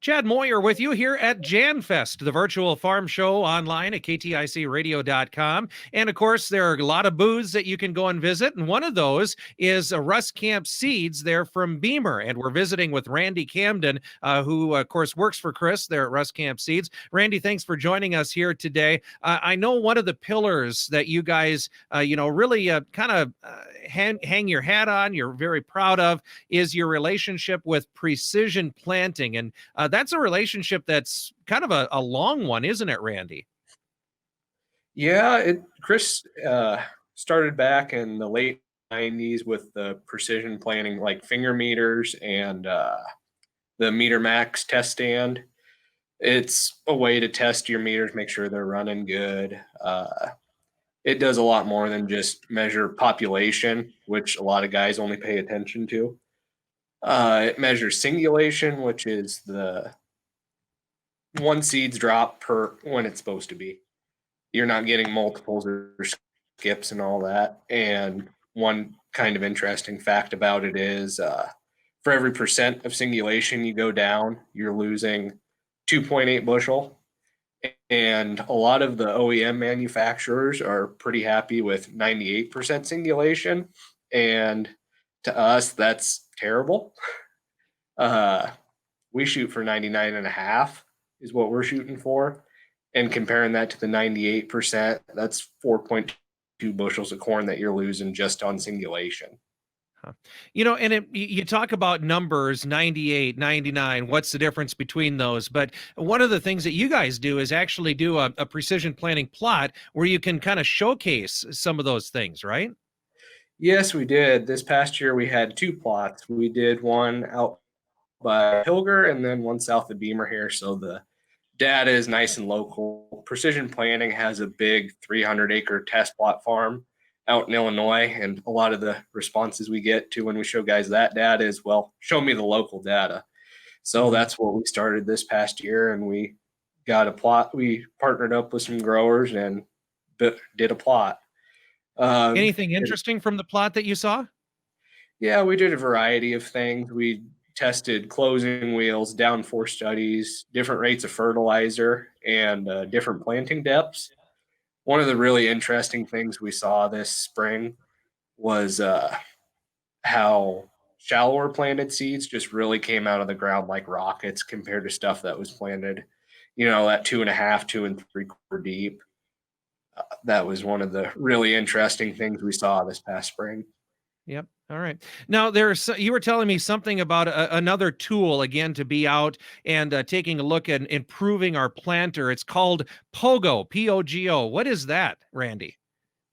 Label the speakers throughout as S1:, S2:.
S1: Chad Moyer with you here at JanFest, the virtual farm show online at KTICradio.com. And of course, there are a lot of booths that you can go and visit. And one of those is Ruskamp Seeds there from Beamer. And we're visiting with Randy Camden, who, of course, works for Chris there at Ruskamp Seeds. Randy, thanks for joining us here today. I know one of the pillars that you guys, really kind of hang your hat on, you're very proud of, is your relationship with precision planting. And that's a relationship that's kind of a long one, isn't it, Randy?
S2: Yeah, Chris started back in the late 90s with the precision planting, like finger meters and the Meter Max test stand. It's a way to test your meters, make sure they're running good. It does a lot more than just measure population, which a lot of guys only pay attention to. It measures singulation, which is the one seeds drop per when it's supposed to be. You're not getting multiples or skips and all that. And one kind of interesting fact about it is for every percent of singulation you go down, you're losing 2.8 bushel. And a lot of the OEM manufacturers are pretty happy with 98% singulation. And to us, that's terrible. We shoot for 99.5 is what we're shooting for. And comparing that to the 98%, that's 4.2 bushels of corn that you're losing just on singulation.
S1: And you talk about numbers, 98, 99, what's the difference between those? But one of the things that you guys do is actually do a precision planting plot where you can kind of showcase some of those things, right?
S2: Yes, we did. This past year, we had two plots. We did one out by Hilger and then one south of Beamer here. So the data is nice and local. Precision Planting has a big 300-acre test plot farm out in Illinois, and a lot of the responses we get to when we show guys that data is, well, show me the local data. So that's what we started this past year, and we got a plot. We partnered up with some growers and did a plot.
S1: Anything interesting from the plot that you saw?
S2: Yeah, we did a variety of things. We tested closing wheels, downforce studies, different rates of fertilizer, and different planting depths. One of the really interesting things we saw this spring was how shallower planted seeds just really came out of the ground like rockets compared to stuff that was planted, at 2.5, 2 3/4 deep. That was one of the really interesting things we saw this past spring.
S1: Yep. All right. Now, you were telling me something about another tool, again, to be out and taking a look at improving our planter. It's called POGO, P-O-G-O. What is that, Randy?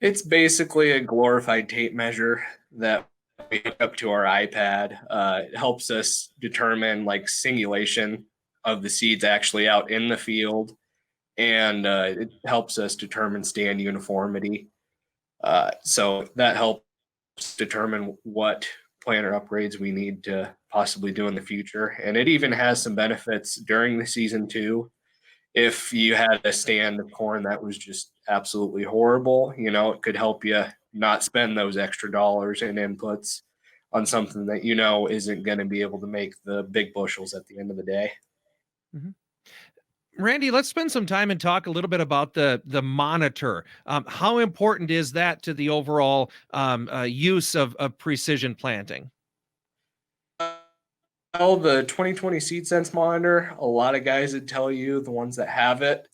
S2: It's basically a glorified tape measure that we hook up to our iPad. It helps us determine like singulation of the seeds actually out in the field, and it helps us determine stand uniformity. So that helps determine what planter upgrades we need to possibly do in the future. And it even has some benefits during the season too. If you had a stand of corn that was just absolutely horrible, it could help you not spend those extra dollars and inputs on something that isn't going to be able to make the big bushels at the end of the day.
S1: Mm-hmm. Randy, let's spend some time and talk a little bit about the monitor. How important is that to the overall use of precision planting?
S2: Well, the 2020 Seed Sense monitor, a lot of guys would tell you, the ones that have it,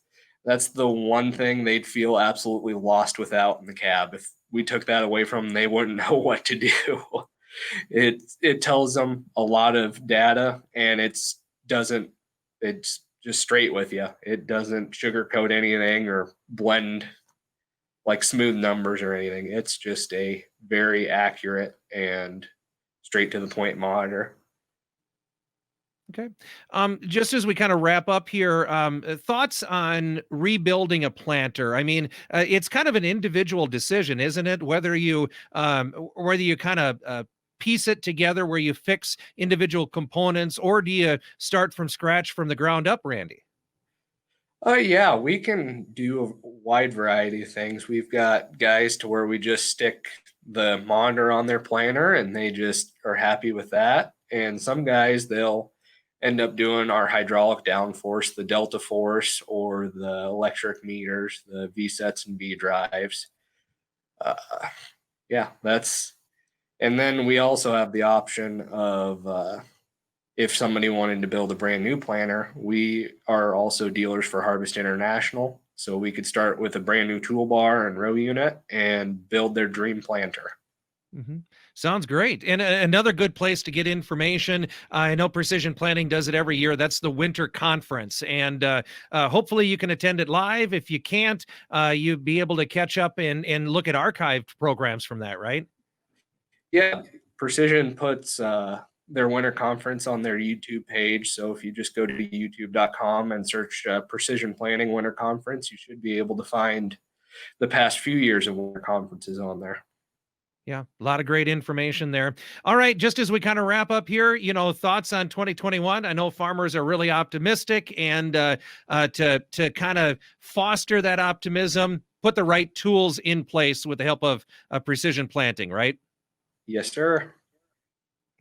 S2: that's the one thing they'd feel absolutely lost without in the cab. If we took that away from them, they wouldn't know what to do. It tells them a lot of data, and it's just straight with you. It doesn't sugarcoat anything or blend like smooth numbers or anything. It's just a very accurate and straight to the point monitor.
S1: Okay. Just as we kind of wrap up here, thoughts on rebuilding a planter. I mean, it's kind of an individual decision, isn't it? Whether you kind of piece it together where you fix individual components, or do you start from scratch from the ground up, Randy?
S2: Yeah, we can do a wide variety of things. We've got guys to where we just stick the monitor on their planter and they just are happy with that. And some guys, they'll end up doing our hydraulic downforce, the delta force, or the electric meters, the V sets and V drives. Yeah, and then we also have the option of if somebody wanted to build a brand new planter, we are also dealers for Harvest International. So we could start with a brand new toolbar and row unit and build their dream planter.
S1: Mm-hmm. Sounds great. And another good place to get information. I know Precision Planting does it every year. That's the Winter Conference. And hopefully you can attend it live. If you can't, you'll be able to catch up and look at archived programs from that, right?
S2: Yeah, Precision puts their winter conference on their YouTube page. So if you just go to youtube.com and search Precision Planting Winter Conference, you should be able to find the past few years of winter conferences on there.
S1: Yeah, a lot of great information there. All right, just as we kind of wrap up here, thoughts on 2021. I know farmers are really optimistic, and to kind of foster that optimism, put the right tools in place with the help of Precision Planting, right?
S2: Yes, sir.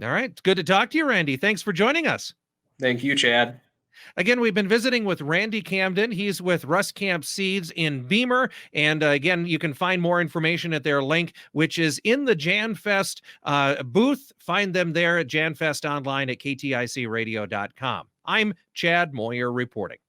S1: All right, it's good to talk to you, Randy. Thanks for joining us.
S2: Thank you, Chad.
S1: Again, we've been visiting with Randy Camden. He's with Ruskamp Seeds in Beamer. And again, you can find more information at their link, which is in the JanFest booth. Find them there at JanFest online at KTICradio.com. I'm Chad Moyer reporting.